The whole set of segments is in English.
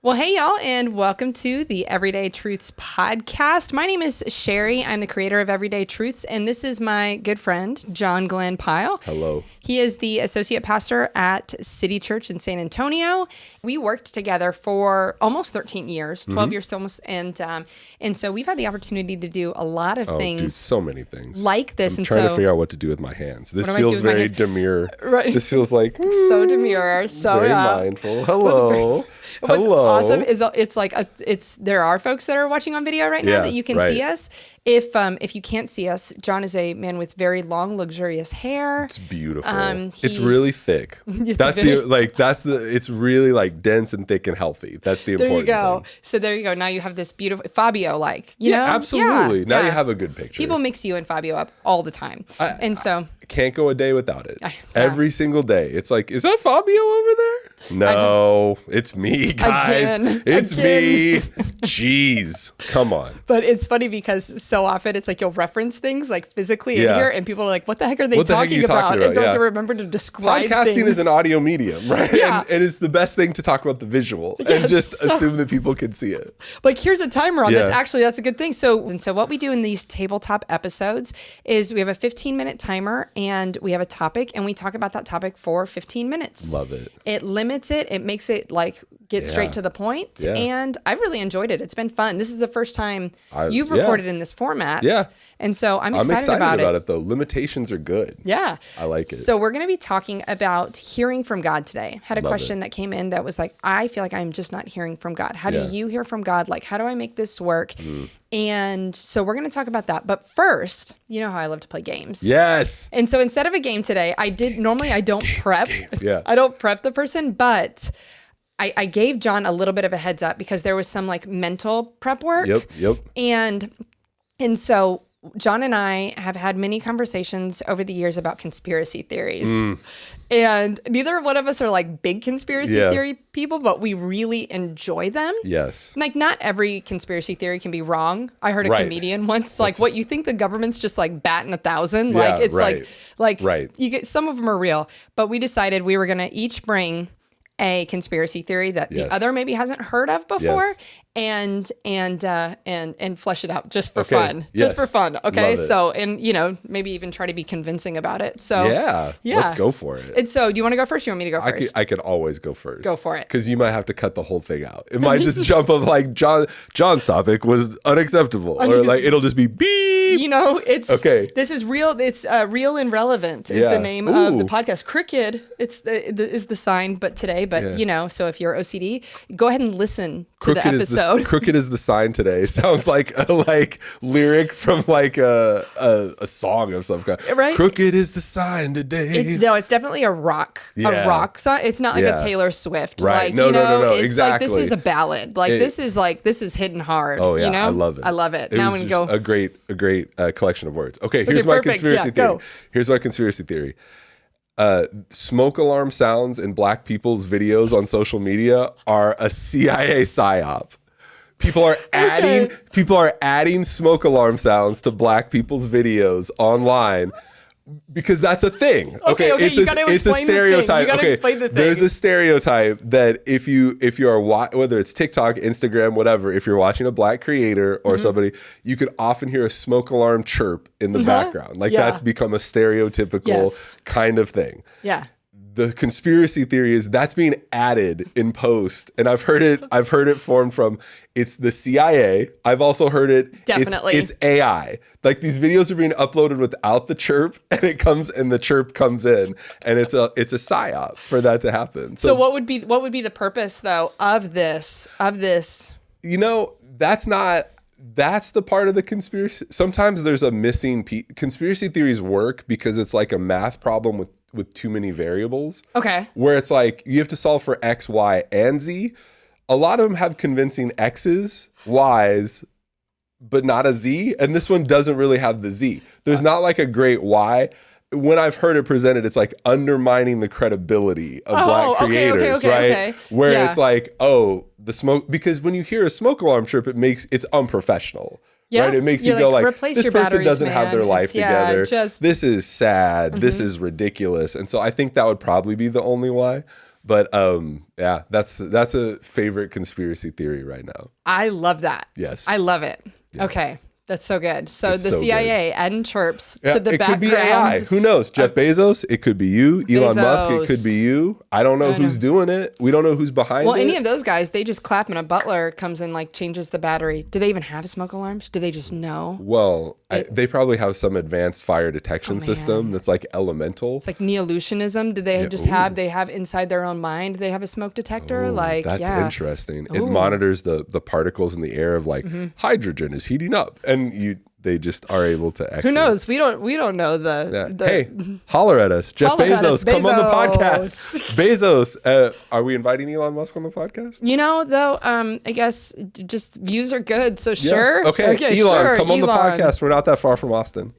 Well, hey, y'all, and welcome to the Everyday Truths podcast. My name is Sherri. I'm the creator of Everyday Truths, and this is my good friend, John Pyle. Hello. He is the associate pastor at City Church in San Antonio. We worked together for almost 13 years, 12 years almost, and so we've had the opportunity to do a lot of things. Dude, so many things. Like this. I'm trying to figure out what to do with my hands. This feels very demure. Right. This feels like so demure. So very mindful. Hello. Hello. Awesome is there are folks that are watching on video right now that you can see us. If you can't see us, John is a man with very long, luxurious hair. It's beautiful. It's really thick. It's really like dense and thick and healthy. That's the important thing. So there you go. Now you have this beautiful Fabio, you know? Absolutely. Now you have a good picture. People mix you and Fabio up all the time. I can't go a day without it. Every single day. It's like, is that Fabio over there? No, it's me, guys. It's me. Jeez. Come on. But it's funny because so often it's like you'll reference things like physically in here and people are like, what the heck are they talking about? And so I have to remember to describe Podcasting things. is an audio medium, right? Yeah. And it's the best thing to talk about the visual and just assume that people can see it. Like here's a timer on this. Actually, that's a good thing. So what we do in these tabletop episodes is we have a 15-minute timer and we have a topic and we talk about that topic for 15 minutes. Love it. It limits it. It makes it get straight to the point. Yeah. And I've really enjoyed it. It's been fun. This is the first time you've recorded in this format. Yeah. And so I'm excited about it though. Limitations are good. Yeah. I like it. So we're going to be talking about hearing from God today. Had a question that came in that was like, I feel like I'm just not hearing from God. How do you hear from God? Like, how do I make this work? And so we're going to talk about that. But first, you know how I love to play games. Yes. And so instead of a game today, I don't prep. Yeah. I don't prep the person, but I gave John a little bit of a heads up because there was some mental prep work. Yep. And so John and I have had many conversations over the years about conspiracy theories. And neither one of us are big conspiracy theory people, but we really enjoy them. Yes. Not every conspiracy theory can be wrong. I heard a comedian once, what you think the government's just batting 1,000. You get, some of them are real, but we decided we were going to each bring a conspiracy theory that the other maybe hasn't heard of before and flesh it out just for fun. Just for fun. Okay. So, and maybe even try to be convincing about it. So yeah. Let's go for it. And so do you want to go first or you want me to go first? I could always go first. Go for it. Because you might have to cut the whole thing out. It might just jump up John's topic was unacceptable or it'll just be beep. It's this is real. It's real and relevant is the name of the podcast. Crooked is the sign, but today, so if you're OCD, go ahead and listen to the episode. Crooked is the sign today. Sounds like a lyric from a song of some kind. Right? Crooked is the sign today. It's definitely a rock song. It's not like a Taylor Swift. Right. No. It's exactly. This is a ballad. This is hitting hard. Oh yeah. I love it. I love it. Now I'm gonna go. A great collection of words. Okay. Here's my conspiracy theory. Here's my conspiracy theory. Smoke alarm sounds in black people's videos on social media are a CIA psyop. People are adding smoke alarm sounds to black people's videos online because that's a thing. Okay. It's a stereotype. You gotta explain the thing. There's a stereotype that if you are whether it's TikTok, Instagram, whatever, if you're watching a black creator or somebody, you could often hear a smoke alarm chirp in the background. That's become a stereotypical kind of thing. Yeah. The conspiracy theory is that's being added in post, and I've heard it formed from it's the CIA. I've also heard it definitely it's AI. These videos are being uploaded without the chirp, and the chirp comes in, and it's a psyop for that to happen. So what would be the purpose though of this? That's the part of the conspiracy. Sometimes there's a missing piece. Conspiracy theories work because it's like a math problem with too many variables. Okay. Where it's you have to solve for X, Y, and Z. A lot of them have convincing X's, Y's, but not a Z. And this one doesn't really have the Z. There's not a great Y. When I've heard it presented, it's undermining the credibility of black creators, right? Okay. Where it's the smoke, because when you hear a smoke alarm chirp, it's unprofessional. Yeah. Right? It makes you go this person doesn't have their life together. This is sad. This is ridiculous. And so I think that would probably be the only why. But yeah, that's a favorite conspiracy theory right now. I love that. Yes. I love it. Yeah. Okay. That's so good. So it's the CIA adding chirps to the background. It could be AI. Who knows? Jeff Bezos. It could be you. Elon Musk. It could be you. I don't know who's doing it. We don't know who's behind it. Well, any of those guys, they just clap and a butler comes in, like changes the battery. Do they even have smoke alarms? Do they just know? Well, they probably have some advanced fire detection system that's like elemental. It's like Neolutionism. Do they they have inside their own mind, they have a smoke detector? That's interesting. It monitors the particles in the air of like hydrogen is heating up. And they just are able to exit. Who knows? We don't know the Hey, holler at us. Jeff Bezos, come on the podcast. Bezos. Are we inviting Elon Musk on the podcast? Though, I guess just views are good. So sure. Okay, Elon, come on the podcast. We're not that far from Austin.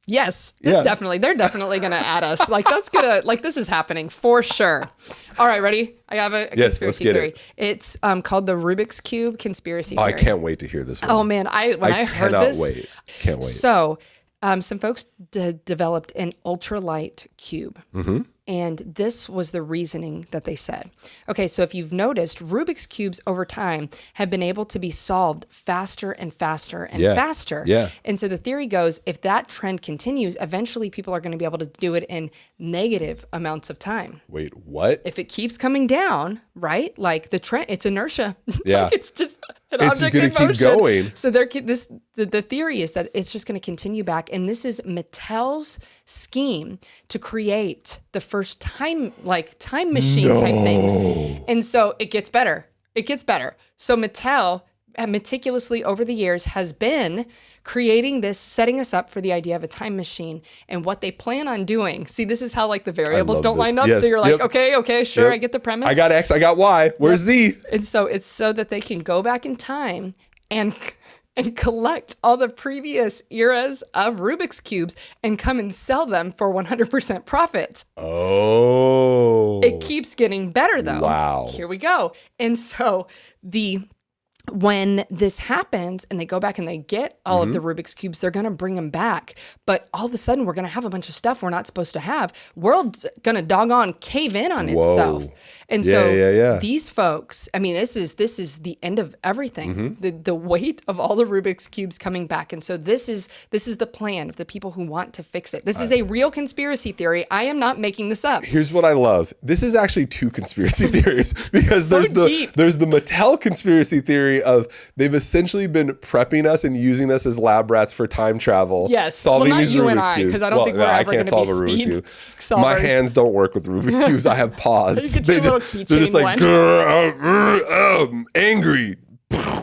Yes, definitely. They're definitely going to add us. Like this is happening for sure. All right, ready? I have a conspiracy theory. It's called the Rubik's Cube conspiracy theory. I can't wait to hear this one. Oh man, when I heard this, can't wait. So, some folks developed an ultralight cube. And this was the reasoning that they said. Okay, so if you've noticed, Rubik's Cubes over time have been able to be solved faster and faster and faster. Yeah. And so the theory goes, if that trend continues, eventually people are going to be able to do it in negative amounts of time. Wait, what? If it keeps coming down, right? Like the trend, it's inertia. Yeah. Like it's just an object in motion. Keep going. So the theory is that it's just going to continue back. And this is Mattel's scheme to create the first time machine type things. And so it gets better. So Mattel meticulously over the years has been creating this, setting us up for the idea of a time machine and what they plan on doing. See, this is how like the variables don't line up. Yes. So you're like, okay, sure, I get the premise. I got X, I got Y. Where's Z? And so it's so that they can go back in time and collect all the previous eras of Rubik's Cubes and come and sell them for 100% profit. Oh. It keeps getting better though. Wow. Here we go. And so when this happens and they go back and they get all of the Rubik's Cubes, they're going to bring them back. But all of a sudden, we're going to have a bunch of stuff we're not supposed to have. World's going to doggone cave in on itself. And these folks, I mean, this is the end of everything. The weight of all the Rubik's Cubes coming back. And so this is the plan of the people who want to fix it. This is a real conspiracy theory. I am not making this up. Here's what I love. This is actually two conspiracy theories because there's the Mattel conspiracy theory of they've essentially been prepping us and using us as lab rats for time travel. Yes. Solving not these you Rubik's and I, because I don't think we're ever going to be speed solvers. My hands don't work with Rubik's Cubes. I have paws. They're just like, angry.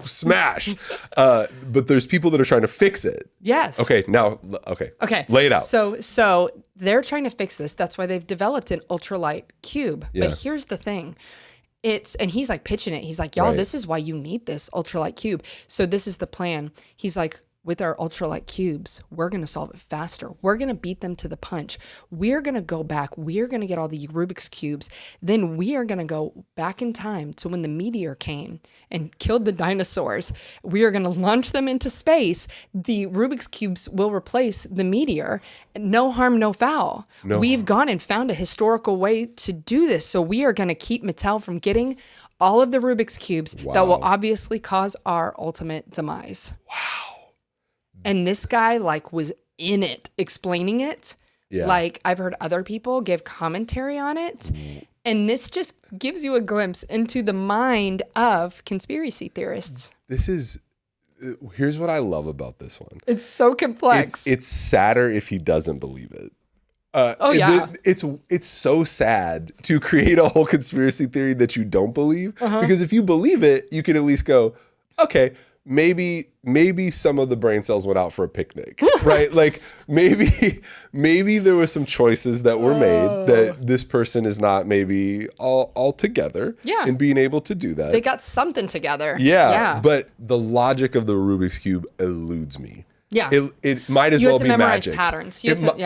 Smash. But there's people that are trying to fix it. Yes. Okay. Lay it out. So they're trying to fix this. That's why they've developed an ultralight cube. Yeah. But here's the thing. And he's like pitching it. He's like, y'all, this is why you need this ultralight cube. So this is the plan. He's like, with our ultralight cubes, we're going to solve it faster. We're going to beat them to the punch. We're going to go back. We're going to get all the Rubik's Cubes. Then we are going to go back in time to when the meteor came and killed the dinosaurs. We are going to launch them into space. The Rubik's Cubes will replace the meteor. No harm, no foul. We've gone and found a historical way to do this. So we are going to keep Mattel from getting all of the Rubik's Cubes that will obviously cause our ultimate demise. Wow. And this guy was in it, explaining it. Yeah. Like I've heard other people give commentary on it. And this just gives you a glimpse into the mind of conspiracy theorists. Here's what I love about this one. It's so complex. It's sadder if he doesn't believe it. It's so sad to create a whole conspiracy theory that you don't believe. Because if you believe it, you can at least go, okay, maybe some of the brain cells went out for a picnic, right? Like maybe there were some choices that were made that this person is not maybe all together in being able to do that. They got something together. Yeah. But the logic of the Rubik's Cube eludes me. Yeah. It might as well be magic. You have to memorize patterns.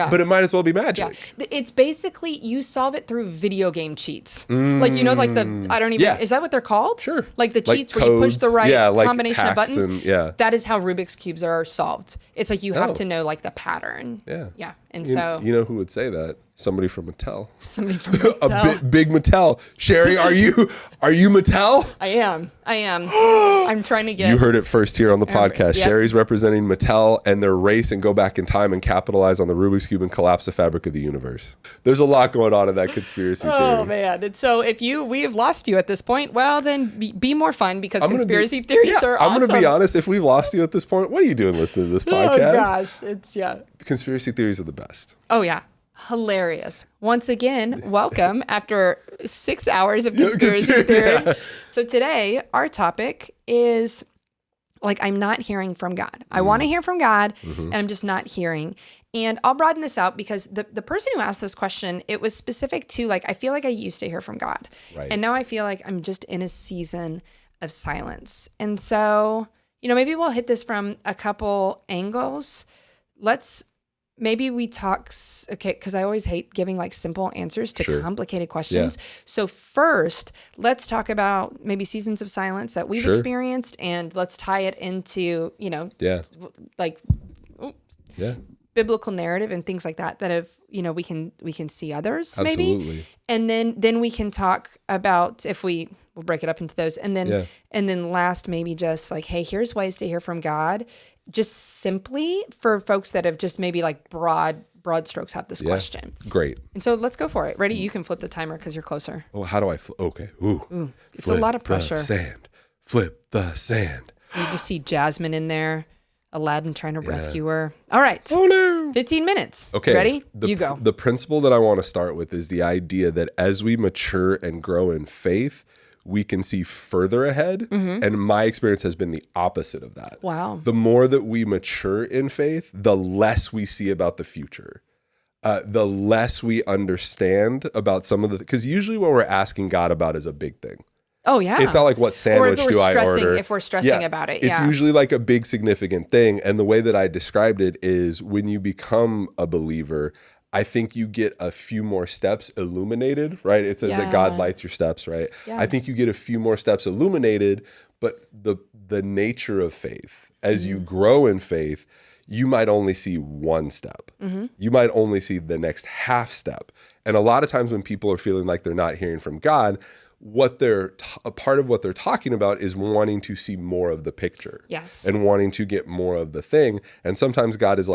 But it might as well be magic. Yeah. It's basically, you solve it through video game cheats. Like, is that what they're called? Sure. Like the cheats codes, where you push the right combination of buttons. And, that is how Rubik's Cubes are solved. It's like you have to know like the pattern. Yeah. Yeah. And you know who would say that? Somebody from Mattel. Somebody from Mattel. Big Mattel. Sherri, are you Mattel? I am. I'm trying to get. You heard it first here on the podcast. Yep. Sherri's representing Mattel and their race and go back in time and capitalize on the Rubik's Cube and collapse the fabric of the universe. There's a lot going on in that conspiracy theory. Oh man! And so if we have lost you at this point, well then be more fun because conspiracy theories are awesome. I'm going to be honest. If we've lost you at this point, what are you doing listening to this podcast? Oh gosh, it's Conspiracy theories are the best. Oh yeah. Hilarious. Once again, welcome after 6 hours of conspiracy theory. Yeah. So today, our topic is I'm not hearing from God. I want to hear from God, and I'm just not hearing. And I'll broaden this out because the person who asked this question, it was specific to I feel like I used to hear from God. Right. And now I feel like I'm just in a season of silence. And so, maybe we'll hit this from a couple angles. Maybe we talk, because I always hate giving simple answers to complicated questions. Yeah. So first, let's talk about maybe seasons of silence that we've experienced, and let's tie it into, biblical narrative and things like that have, we can see others. Absolutely. Maybe. And then we can talk about we'll break it up into those. And then last, maybe just hey, here's ways to hear from God. Just simply for folks that have just maybe broad strokes have this question. Great. And so let's go for it. Ready? You can flip the timer because you're closer. Oh, how do I flip? Okay. Ooh. It's a lot of pressure. Flip the sand. You just see Jasmine in there, Aladdin trying to rescue her. All right. Oh no. 15 minutes. Okay. Ready? You go. The principle that I want to start with is the idea that as we mature and grow in faith, we can see further ahead. And my experience has been the opposite of that. Wow. The more that we mature in faith, the less we see about the future. The less we understand about some of because usually what we're asking God about is a big thing. Oh, yeah. It's not what sandwich do I order? If we're stressing about it, It's usually a big significant thing. And the way that I described it is when you become a believer, I think you get a few more steps illuminated, right? It says that God lights your steps, right? Yeah. I think you get a few more steps illuminated, but the nature of faith, as you grow in faith, you might only see one step. You might only see the next half step. And a lot of times when people are feeling like they're not hearing from God, a part of what they're talking about is wanting to see more of the picture. Yes. And wanting to get more of the thing. And sometimes God is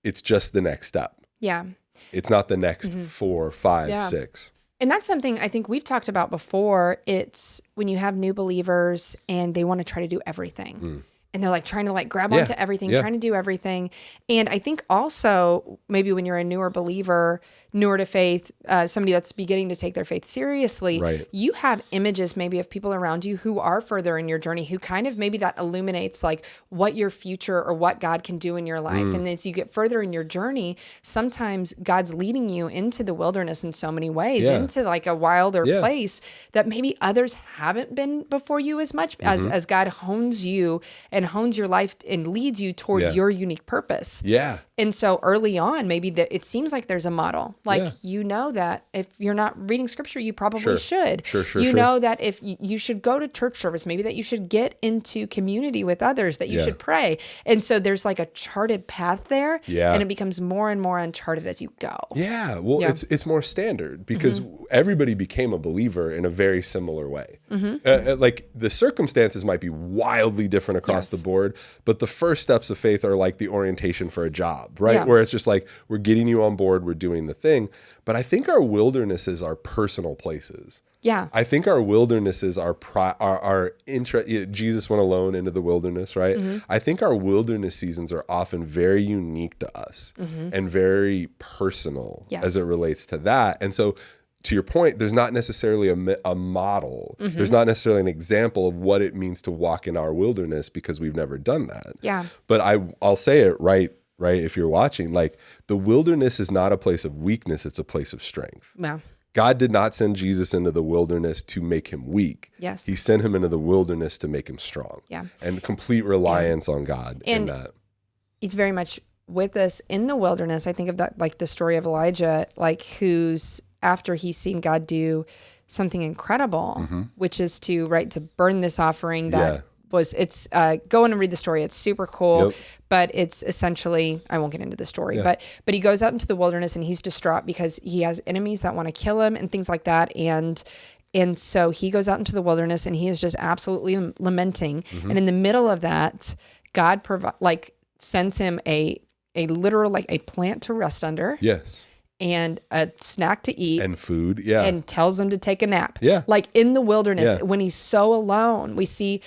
it's just the next step. Yeah. It's not the next 4, 5, 6. And that's something I think we've talked about before. It's when you have new believers and they want to try to do everything. And they're trying to grab onto everything, trying to do everything. And I think also maybe when you're a newer believer, newer to faith, somebody that's beginning to take their faith seriously, you have images maybe of people around you who are further in your journey, who kind of maybe that illuminates what your future or what God can do in your life. And as you get further in your journey, sometimes God's leading you into the wilderness in so many ways, into a wilder place that maybe others haven't been before you as much as God hones you and hones your life and leads you towards your unique purpose. Yeah. And so early on, maybe it seems like there's a model. That if you're not reading scripture, you probably should. You know that if you should go to church service, maybe that you should get into community with others, that you should pray. And so there's a charted path there. Yeah. And it becomes more and more uncharted as you go. Yeah. Well, it's more standard because everybody became a believer in a very similar way. The circumstances might be wildly different across the board, but the first steps of faith are the orientation for a job, right? Yeah. Where it's just we're getting you on board, we're doing the thing. But I think our wildernesses are personal places. Yeah. I think our wildernesses are Jesus went alone into the wilderness, right? I think our wilderness seasons are often very unique to us and very personal as it relates to that. And so to your point, there's not necessarily a model. There's not necessarily an example of what it means to walk in our wilderness because we've never done that. Yeah. But I'll say it right, if you're watching, the wilderness is not a place of weakness, it's a place of strength. Yeah. God did not send Jesus into the wilderness to make him weak. Yes. He sent him into the wilderness to make him strong. Yeah. And complete reliance on God in that. He's very much with us in the wilderness. I think of that, the story of Elijah, who's after he's seen God do something incredible, which is to burn this offering that it's go in and read the story. It's super cool, but it's essentially, I won't get into the story, but he goes out into the wilderness and he's distraught because he has enemies that want to kill him and things like that. And so he goes out into the wilderness and he is just absolutely lamenting. And in the middle of that, God sends him a literal, like a plant to rest under. Yes. And a snack to eat. And food, yeah. And tells him to take a nap. Yeah. Like in the wilderness, when he's so alone, we see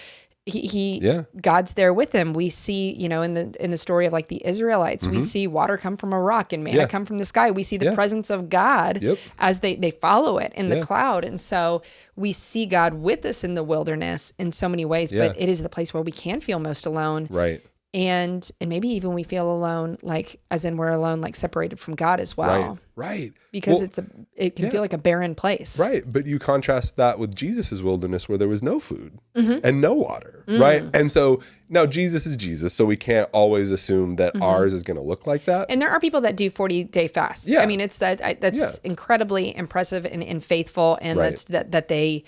God's there with him. We see, in the story of like the Israelites, we see water come from a rock and manna come from the sky. We see the presence of God as they follow it in the cloud. And so we see God with us in the wilderness in so many ways, but it is the place where we can feel most alone. Right. And maybe even we feel alone, like as in we're alone, like separated from God as well. Right. Because it can feel like a barren place. Right. But you contrast that with Jesus's wilderness where there was no food and no water. Right. And so now Jesus is Jesus, so we can't always assume that ours is going to look like that. And there are people that do 40-day fasts. Yeah. I mean, that's incredibly impressive and faithful, and that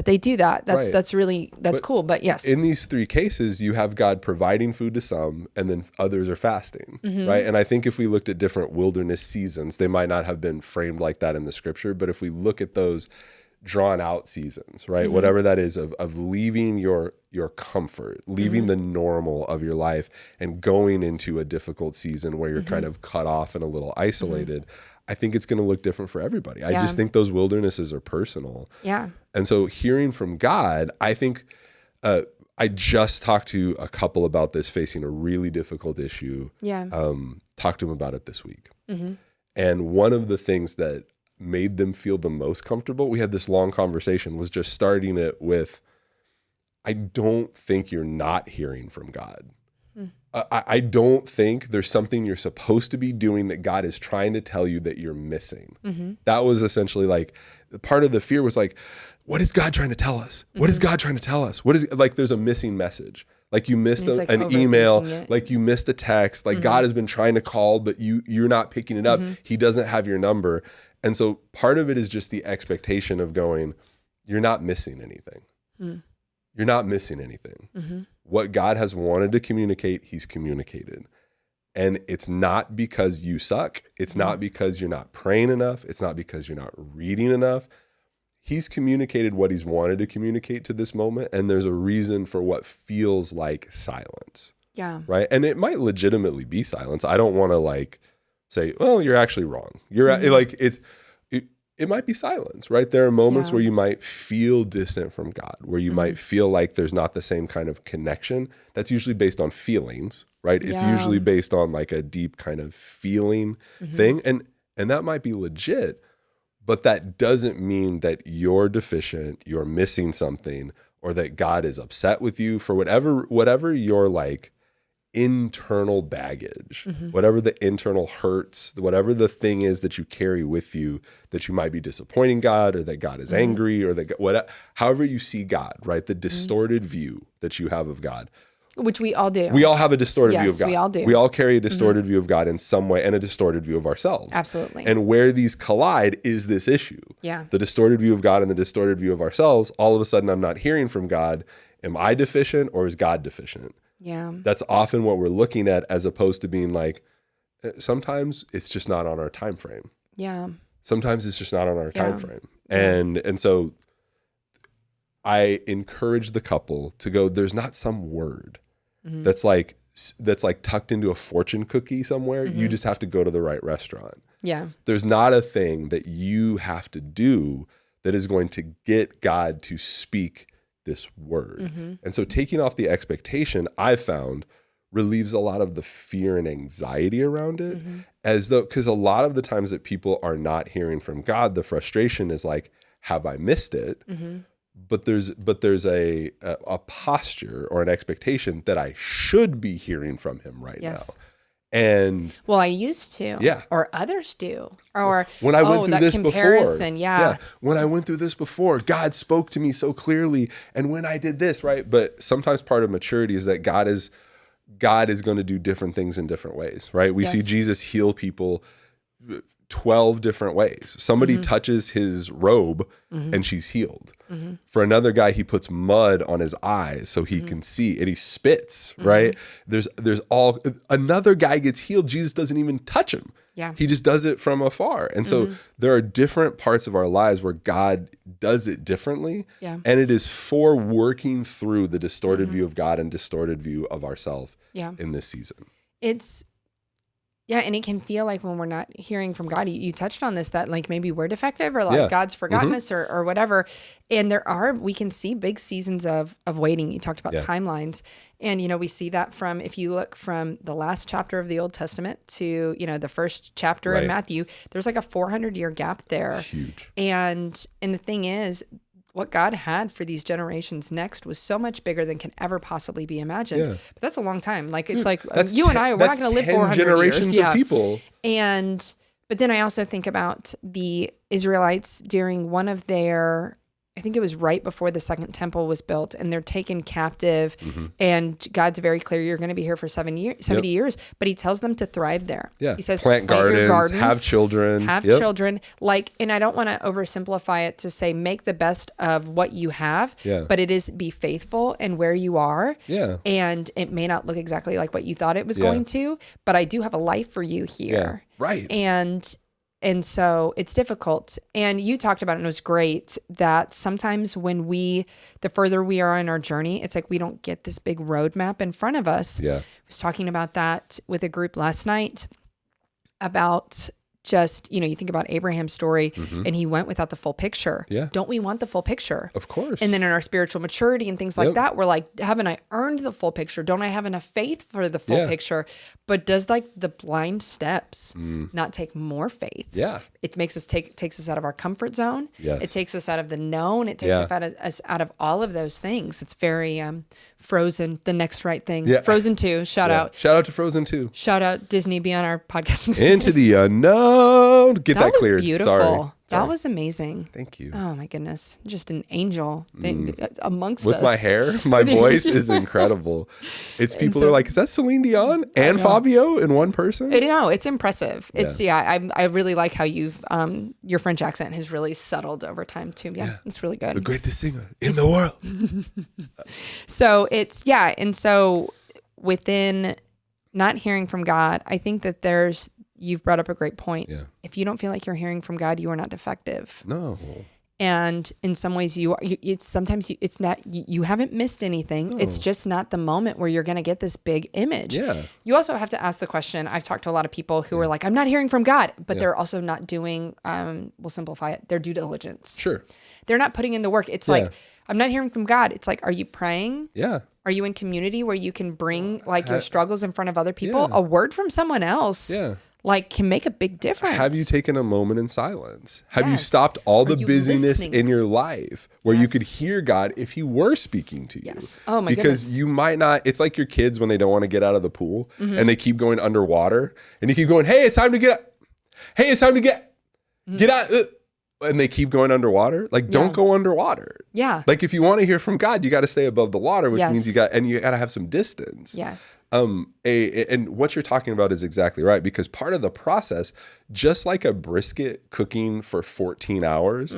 they do that. That's really cool. But yes, in these three cases, you have God providing food to some, and then others are fasting, right? And I think if we looked at different wilderness seasons, they might not have been framed like that in the scripture. But if we look at those drawn out seasons, right, whatever that is, of leaving your comfort, leaving the normal of your life, and going into a difficult season where you're kind of cut off and a little isolated. I think it's going to look different for everybody. I just think those wildernesses are personal. Yeah. And so hearing from God, I think I just talked to a couple about this facing a really difficult issue. Yeah. Talked to them about it this week. And one of the things that made them feel the most comfortable, we had this long conversation, was just starting it with, I don't think you're not hearing from God. I don't think there's something you're supposed to be doing that God is trying to tell you that you're missing. That was essentially like, part of the fear was like, what is God trying to tell us? What is God trying to tell us? What is, like, there's a missing message. Like you missed an email, like you missed a text, like God has been trying to call, but you're not picking it up. He doesn't have your number. And so part of it is just the expectation of going, you're not missing anything. You're not missing anything. What God has wanted to communicate, he's communicated. And it's not because you suck. It's not because you're not praying enough. It's not because you're not reading enough. He's communicated what he's wanted to communicate to this moment. And there's a reason for what feels like silence. Yeah. Right. And it might legitimately be silence. I don't want to like say, well, you're actually wrong. You're like, it might be silence, right? There are moments where you might feel distant from God, where you might feel like there's not the same kind of connection. That's usually based on feelings, right? It's usually based on like a deep kind of feeling thing. And that might be legit, but that doesn't mean that you're deficient, you're missing something, or that God is upset with you for whatever your like internal baggage, whatever the internal hurts, whatever the thing is that you carry with you, that you might be disappointing God, or that God is angry, or that however you see God, right? The distorted view that you have of God. Which we all do. We all have a distorted view of God. We all do. We all carry a distorted view of God in some way, and a distorted view of ourselves. Absolutely. And where these collide is this issue. Yeah. The distorted view of God and the distorted view of ourselves. All of a sudden, I'm not hearing from God. Am I deficient, or is God deficient? Yeah. That's often what we're looking at, as opposed to being like, sometimes it's just not on our time frame. Yeah. Sometimes it's just not on our time frame. And so I encourage the couple to go, there's not some word that's like tucked into a fortune cookie somewhere. You just have to go to the right restaurant. Yeah. There's not a thing that you have to do that is going to get God to speak this word. And so taking off the expectation, I've found, relieves a lot of the fear and anxiety around it, as though, because a lot of the times that people are not hearing from God, the frustration is like, have I missed it? But there's a posture or an expectation that I should be hearing from him right now. And well, I used to, or others do, or when I went through this comparison, before, when I went through this before, God spoke to me so clearly, and when I did this, right? But sometimes part of maturity is that God is going to do different things in different ways, right? We see Jesus heal people 12 different ways. Somebody touches his robe and she's healed. For another guy, he puts mud on his eyes so he can see, and he spits, right? There's another guy gets healed. Jesus doesn't even touch him. Yeah. He just does it from afar. And so there are different parts of our lives where God does it differently. Yeah. And it is for working through the distorted view of God and distorted view of ourselves in this season. Yeah, and it can feel like when we're not hearing from God, you touched on this, that like maybe we're defective or like God's forgotten us or whatever. And we can see big seasons of waiting. You talked about timelines. And, we see that from, if you look from the last chapter of the Old Testament to, the first chapter in Matthew, there's like a 400-year gap there. Huge. And the thing is, what God had for these generations next was so much bigger than can ever possibly be imagined. Yeah. But that's a long time. Like, it's like you and I, we're not going to live 400 generations years. Of people. But then I also think about the Israelites during one of their, I think it was right before the second temple was built, and they're taken captive, and God's very clear, you're going to be here for 70 years, but he tells them to thrive there. Yeah. He says, plant gardens, have children. Children. Like, and I don't want to oversimplify it to say, make the best of what you have, but it is be faithful in where you are. Yeah. And it may not look exactly like what you thought it was going to, but I do have a life for you here. Yeah. Right. And so it's difficult. And you talked about it, and it was great, that sometimes when the further we are in our journey, it's like we don't get this big roadmap in front of us. Yeah. I was talking about that with a group last night about just, you think about Abraham's story, and he went without the full picture. Yeah. Don't we want the full picture? Of course. And then in our spiritual maturity and things like that, we're like, haven't I earned the full picture? Don't I have enough faith for the full picture? But does like the blind steps not take more faith? Yeah. It takes us out of our comfort zone. Yes. It takes us out of the known. It takes us out of all of those things. It's very Frozen, the next right thing. Yeah. Frozen 2, shout out. Shout out to Frozen 2. Shout out Disney, be on our podcast. Into the unknown. Get that cleared. That was beautiful. Sorry. That was amazing. Thank you. Oh my goodness. Just an angel amongst us. With my hair, my voice is incredible. It's people are like, is that Celine Dion and Fabio in one person? It's impressive. It's I really like how you've your French accent has really settled over time too. Yeah. It's really good. The greatest singer in the world. So and so within not hearing from God, I think that you've brought up a great point. Yeah. If you don't feel like you're hearing from God, you are not defective. No. And in some ways you haven't missed anything. No. It's just not the moment where you're going to get this big image. Yeah. You also have to ask the question. I've talked to a lot of people who are like, I'm not hearing from God, but they're also not doing, we'll simplify it, their due diligence. Sure. They're not putting in the work. It's like, I'm not hearing from God. It's like, are you praying? Yeah. Are you in community where you can bring like your struggles in front of other people? A word from someone else. Yeah. Like can make a big difference. Have you taken a moment in silence? Have you stopped all the busyness in your life where you could hear God if he were speaking to you? Yes. Oh my goodness. Because you might not, it's like your kids when they don't want to get out of the pool and they keep going underwater and you keep going, hey, it's time to get, get out. And they keep going underwater. Like, don't go underwater. Yeah. Like, if you want to hear from God, you got to stay above the water, which means you got to have some distance. Yes. And what you're talking about is exactly right, because part of the process, just like a brisket cooking for 14 hours,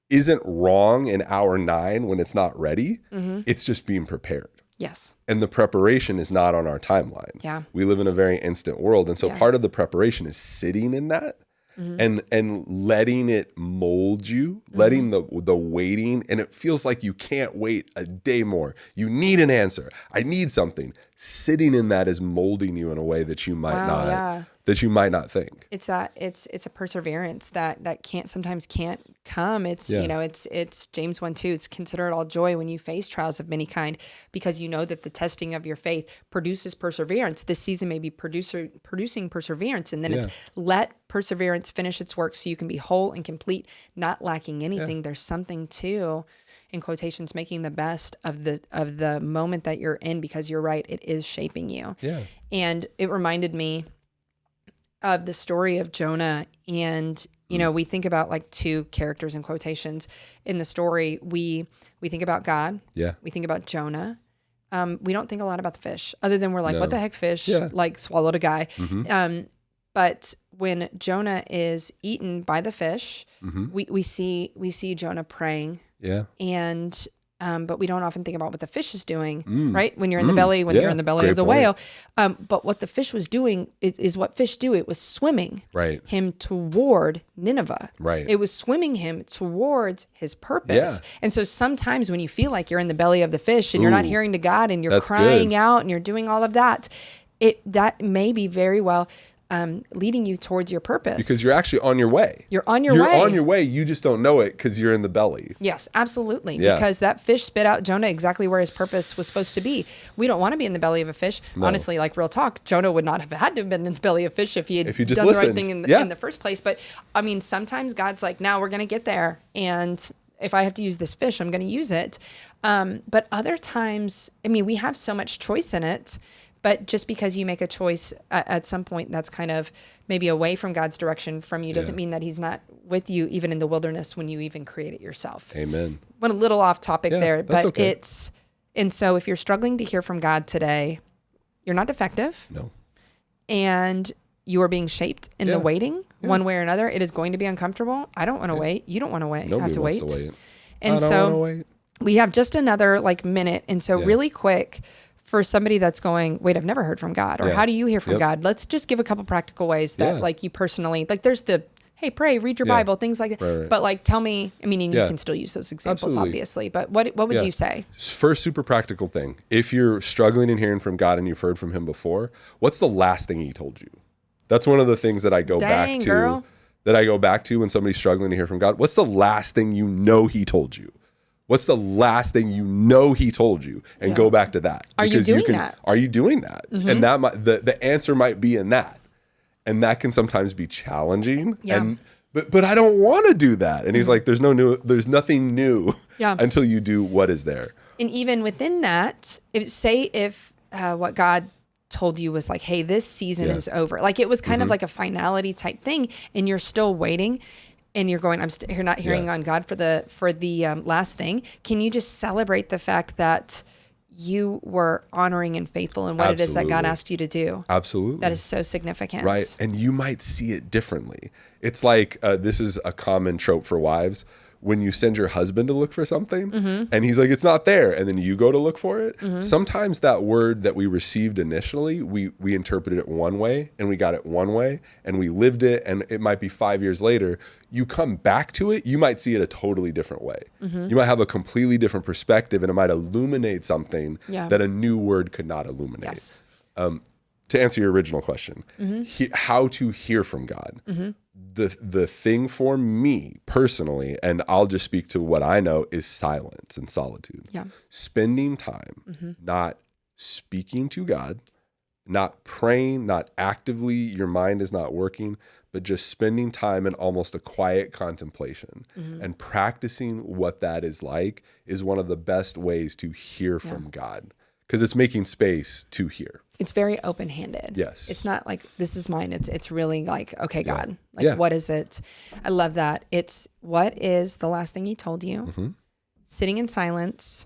isn't wrong in hour 9 when it's not ready. It's just being prepared. Yes. And the preparation is not on our timeline. Yeah. We live in a very instant world. And so part of the preparation is sitting in that. And letting it mold you, letting the waiting, and it feels like you can't wait a day more. You need an answer. I need something. Sitting in that is molding you in a way that you might not think. It's a perseverance that sometimes can't come. It's it's James 1:2. It's consider it all joy when you face trials of many kind, because you know that the testing of your faith produces perseverance. This season may be producing perseverance, and then it's let perseverance finish its work so you can be whole and complete, not lacking anything. There's something to, in quotations, making the best of the moment that you're in, because you're right, it is shaping you. Yeah. And it reminded me of the story of Jonah. And, we think about like two characters in quotations in the story. We think about God. Yeah. We think about Jonah. We don't think a lot about the fish, other than we're like, what the heck fish like swallowed a guy. But when Jonah is eaten by the fish, we see Jonah praying. Yeah. And but we don't often think about what the fish is doing, right? When you're in the belly, you're in the belly of the whale. But what the fish was doing is what fish do. It was swimming him toward Nineveh. Right. It was swimming him towards his purpose. Yeah. And so sometimes when you feel like you're in the belly of the fish and you're not hearing to God and you're crying out and you're doing all of that, that may be very well leading you towards your purpose. Because you're actually on your way. You're on your way. You're on your way. You just don't know it because you're in the belly. Yes, absolutely. Yeah. Because that fish spit out Jonah exactly where his purpose was supposed to be. We don't want to be in the belly of a fish. No. Honestly, like real talk, Jonah would not have had to have been in the belly of fish if he just done the right thing in the first place. But I mean, sometimes God's like, now we're going to get there. And if I have to use this fish, I'm going to use it. But other times, I mean, we have so much choice in it. But just because you make a choice at some point that's kind of maybe away from God's direction from you doesn't mean that he's not with you even in the wilderness when you even create it yourself. Amen. Went a little off topic there, but okay. And so if you're struggling to hear from God today, you're not defective. No. And you are being shaped in the waiting one way or another. It is going to be uncomfortable. I don't want to wait. You don't want to wait. Nobody have to wants wait. to wait. And so we have just another minute. And so really quick, for somebody that's going, wait, I've never heard from God, or how do you hear from God? Let's just give a couple practical ways that you personally, there's the, hey, pray, read your Bible, things like that. Right. But tell me, I mean, and you can still use those examples, obviously, but what would you say? First super practical thing, if you're struggling in hearing from God and you've heard from him before, what's the last thing he told you? That's one of the things that I go back to. Girl. That I go back to when somebody's struggling to hear from God. What's the last thing you know he told you? What's the last thing you know he told you? And go back to that. Are you doing that? Are you doing that? Mm-hmm. And that might, the answer might be in that. And that can sometimes be challenging. Yeah. But I don't want to do that. And he's like, there's nothing new until you do what is there. And even within that, if what God told you was like, hey, this season is over. Like it was kind of like a finality type thing and you're still waiting. And you're going, you're not hearing on God for the last thing. Can you just celebrate the fact that you were honoring and faithful in what it is that God asked you to do? Absolutely. That is so significant. Right. And you might see it differently. It's like, this is a common trope for wives. When you send your husband to look for something and he's like, it's not there. And then you go to look for it. Sometimes that word that we received initially, we interpreted it one way and we got it one way and we lived it. And it might be 5 years later, you come back to it, you might see it a totally different way. You might have a completely different perspective and it might illuminate something that a new word could not illuminate. Yes. To answer your original question, how to hear from God. The thing for me personally, and I'll just speak to what I know, is silence and solitude. Yeah. Spending time, not speaking to God, not praying, not actively, your mind is not working, but just spending time in almost a quiet contemplation and practicing what that is like is one of the best ways to hear from God. Because it's making space to hear. It's very open-handed. Yes. It's not like, this is mine. It's really like, okay, God, what is it? I love that. It's what is the last thing he told you? Sitting in silence.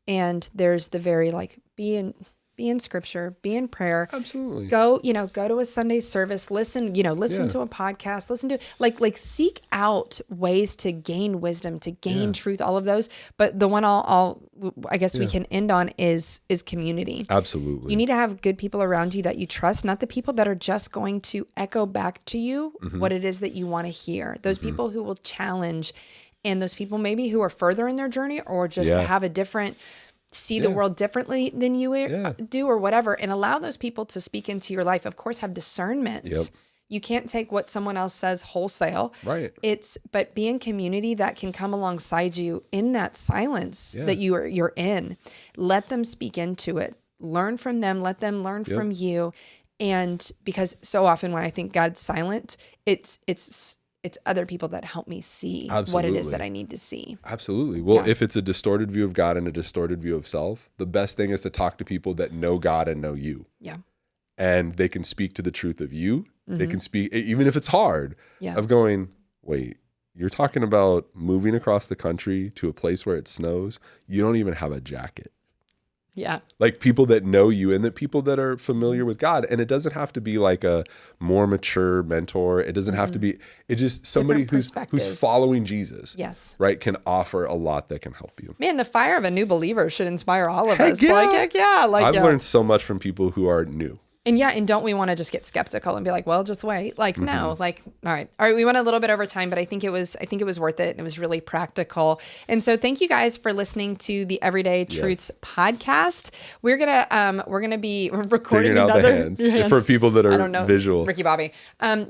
And there's the very be in scripture, be in prayer. Absolutely. Go to a Sunday service, listen to a podcast, listen to seek out ways to gain wisdom, to gain truth, all of those. But the one I guess we can end on is community. Absolutely. You need to have good people around you that you trust, not the people that are just going to echo back to you what it is that you want to hear. Those people who will challenge, and those people maybe who are further in their journey or just have a different see the world differently than you do or whatever, and allow those people to speak into your life. Of course, have discernment. Yep. You can't take what someone else says wholesale. Right. But be in community that can come alongside you in that silence that you're in. Let them speak into it. Learn from them. Let them learn from you. And because so often when I think God's silent, it's other people that help me see what it is that I need to see. Absolutely. Well, if it's a distorted view of God and a distorted view of self, the best thing is to talk to people that know God and know you. Yeah. And they can speak to the truth of you. They can speak, even if it's hard, of going, wait, you're talking about moving across the country to a place where it snows. You don't even have a jacket. Yeah. Like people that know you and that people that are familiar with God. And it doesn't have to be like a more mature mentor. It doesn't have to be, it's just somebody who's following Jesus. Yes. Right. Can offer a lot that can help you. Man, the fire of a new believer should inspire all of us. Yeah. Like, heck yeah. Like, I've learned so much from people who are new. And don't we want to just get skeptical and be like, well, just wait? Like, no, like, all right. We went a little bit over time, but I think it was worth it. It was really practical. And so thank you guys for listening to the Everyday Truths podcast. We're going to be recording another for people that are visual. Ricky Bobby.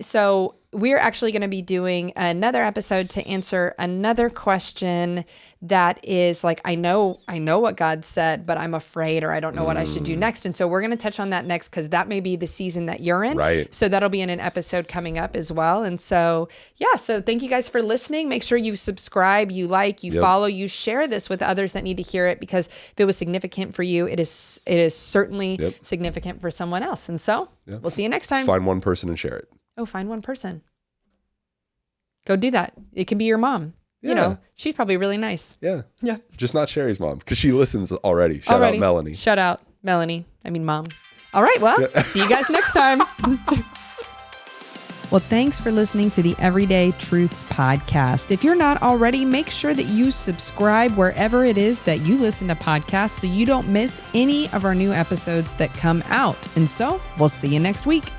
So we're actually going to be doing another episode to answer another question that is like, I know what God said, but I'm afraid, or I don't know what I should do next. And so we're going to touch on that next, because that may be the season that you're in. Right. So that'll be in an episode coming up as well. And so, so thank you guys for listening. Make sure you subscribe, you like, you follow, you share this with others that need to hear it, because if it was significant for you, it is certainly significant for someone else. And so we'll see you next time. Find one person and share it. Oh, find one person. Go do that. It can be your mom. You know, she's probably really nice. Yeah. Yeah. Just not Sherri's mom, because she listens already. Shout out Melanie. Shout out Melanie. I mean, mom. All right. Well, see you guys next time. Well, thanks for listening to the Everyday Truths podcast. If you're not already, make sure that you subscribe wherever it is that you listen to podcasts so you don't miss any of our new episodes that come out. And so we'll see you next week.